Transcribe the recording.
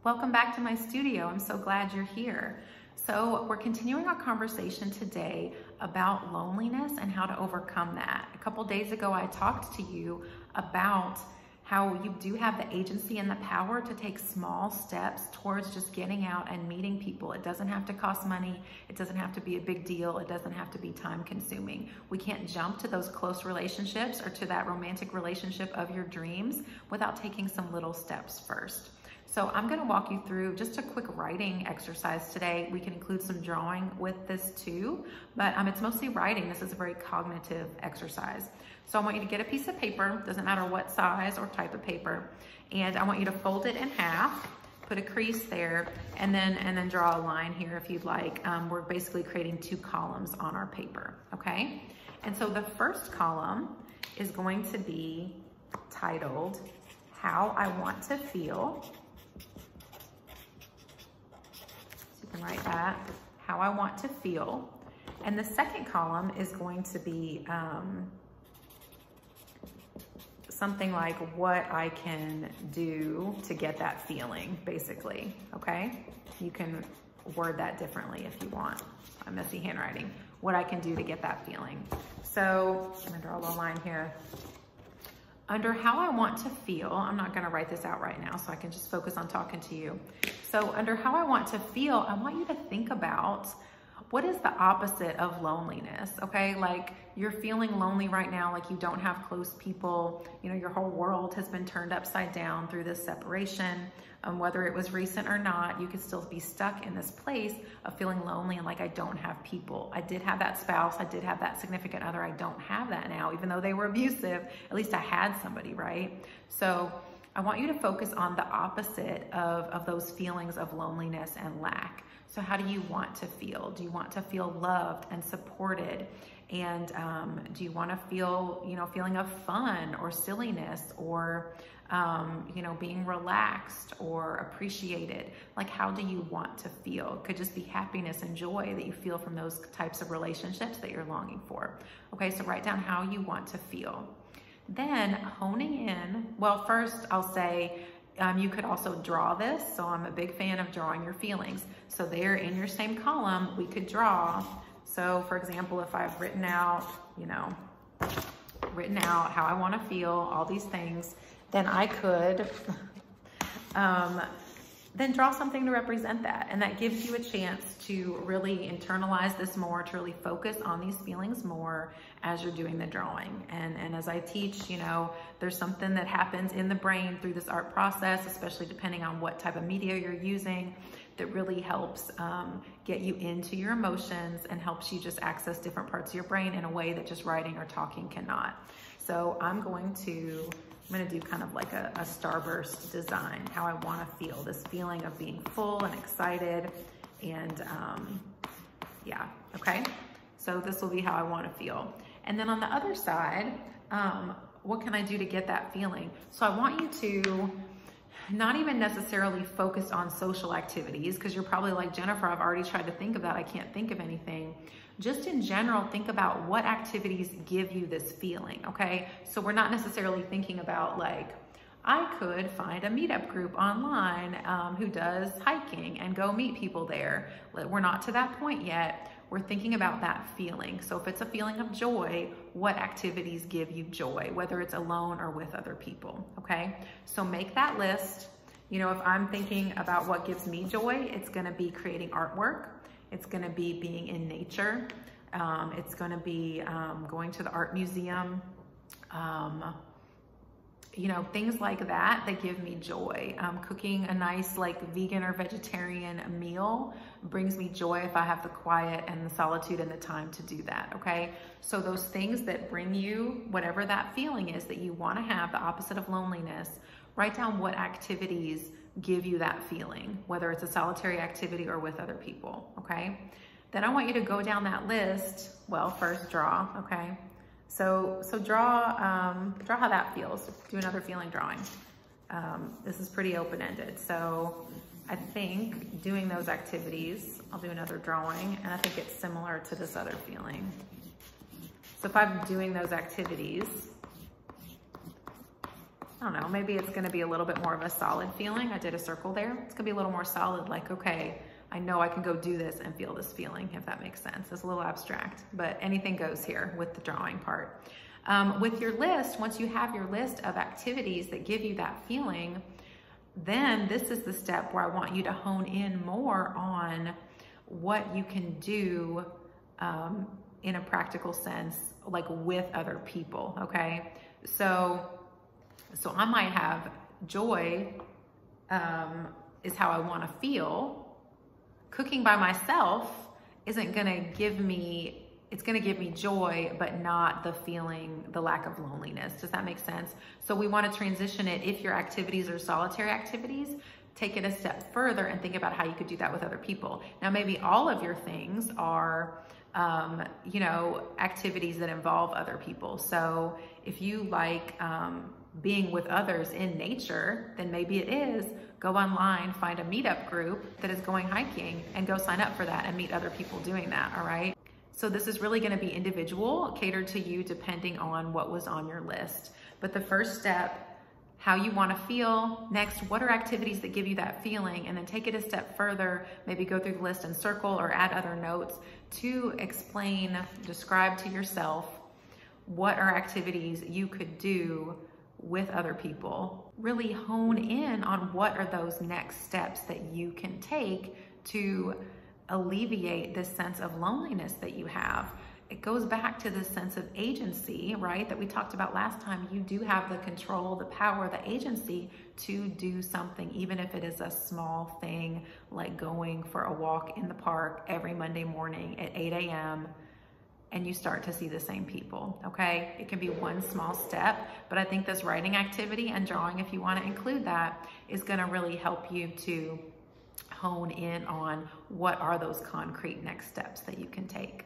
Welcome back to my studio. I'm so glad you're here. So we're continuing our conversation today about loneliness and how to overcome that. A couple days ago, I talked to you about how you do have the agency and the power to take small steps towards just getting out and meeting people. It doesn't have to cost money. It doesn't have to be a big deal. It doesn't have to be time consuming. We can't jump to those close relationships or to that romantic relationship of your dreams without taking some little steps first. So I'm gonna walk you through just a quick writing exercise today. We can include some drawing with this too, but it's mostly writing. This is a very cognitive exercise. So I want you to get a piece of paper, doesn't matter what size or type of paper, and I want you to fold it in half, put a crease there, and then draw a line here if you'd like. We're basically creating two columns on our paper, okay? And so the first column is going to be titled, How I Want to Feel. So you can write that, How I Want to Feel. And the second column is going to be something like what I can do to get that feeling, basically, okay? You can word that differently if you want. I'm messy handwriting. What I can do to get that feeling. So I'm gonna draw a little line here. Under how I want to feel, I'm not gonna write this out right now so I can just focus on talking to you. So under how I want to feel, I want you to think about what is the opposite of loneliness, okay? Like you're feeling lonely right now, like you don't have close people, you know, your whole world has been turned upside down through this separation. Whether it was recent or not, you could still be stuck in this place of feeling lonely and like I don't have people. I did have that spouse, I did have that significant other, I don't have that now, even though they were abusive, at least I had somebody, right? So I want you to focus on the opposite of those feelings of loneliness and lack. So how do you want to feel? Do you want to feel loved and supported? And do you want to feel, you know, feeling of fun or silliness or, you know, being relaxed or appreciated? Like, how do you want to feel? It could just be happiness and joy that you feel from those types of relationships that you're longing for. Okay, so write down how you want to feel. Then honing in, well, first I'll say, you could also draw this. So I'm a big fan of drawing your feelings. So there in your same column, we could draw. So for example, if I've written out, you know, how I want to feel, all these things, then I could then draw something to represent that. And that gives you a chance to really internalize this more, to really focus on these feelings more as you're doing the drawing. And as I teach, you know, there's something that happens in the brain through this art process, especially depending on what type of media you're using, that really helps get you into your emotions and helps you just access different parts of your brain in a way that just writing or talking cannot. So I'm gonna do kind of like a starburst design, how I wanna feel, this feeling of being full and excited and yeah, okay? So this will be how I wanna feel. And then on the other side, what can I do to get that feeling? So I want you to not even necessarily focus on social activities, because you're probably like, Jennifer, I've already tried to think of that, I can't think of anything. Just in general, think about what activities give you this feeling, okay? So we're not necessarily thinking about like, I could find a meetup group online who does hiking and go meet people there. We're not to that point yet. We're thinking about that feeling. So if it's a feeling of joy, what activities give you joy, whether it's alone or with other people, okay? So make that list. You know, if I'm thinking about what gives me joy, it's gonna be creating artwork. It's gonna be being in nature. It's gonna be going to the art museum. You know, things like that give me joy. Cooking a nice like vegan or vegetarian meal brings me joy if I have the quiet and the solitude and the time to do that, okay? So those things that bring you whatever that feeling is that you wanna have, the opposite of loneliness, write down what activities give you that feeling, whether it's a solitary activity or with other people, okay? Then I want you to go down that list. Well, first draw, okay? So draw how that feels. Do another feeling drawing. This is pretty open-ended. So I think doing those activities, I'll do another drawing, and I think it's similar to this other feeling. So if I'm doing those activities, I don't know, maybe it's gonna be a little bit more of a solid feeling. I did a circle there. It's gonna be a little more solid, like, okay, I know I can go do this and feel this feeling, if that makes sense. It's a little abstract, but anything goes here with the drawing part. With your list, once you have your list of activities that give you that feeling, then this is the step where I want you to hone in more on what you can do in a practical sense, like with other people, okay? So I might have joy is how I wanna feel. Cooking by myself isn't gonna give me, it's gonna give me joy, but not the feeling, the lack of loneliness. Does that make sense? So we wanna transition it. If your activities are solitary activities, take it a step further and think about how you could do that with other people. Now, maybe all of your things are, you know, activities that involve other people. So if you like being with others in nature, then maybe it is go online, find a meetup group that is going hiking and go sign up for that and meet other people doing that, all right? So this is really gonna be individual, catered to you depending on what was on your list. But the first step, how you wanna feel. Next, what are activities that give you that feeling? And then take it a step further, maybe go through the list and circle or add other notes to explain, describe to yourself what are activities you could do with other people. Really hone in on what are those next steps that you can take to alleviate this sense of loneliness that you have. It goes back to this sense of agency, right, that we talked about last time. You do have the control, the power, the agency to do something, even if it is a small thing, like going for a walk in the park every Monday morning at 8 a.m. and you start to see the same people, okay? It can be one small step, but I think this writing activity and drawing, if you want to include that, is gonna really help you to hone in on what are those concrete next steps that you can take.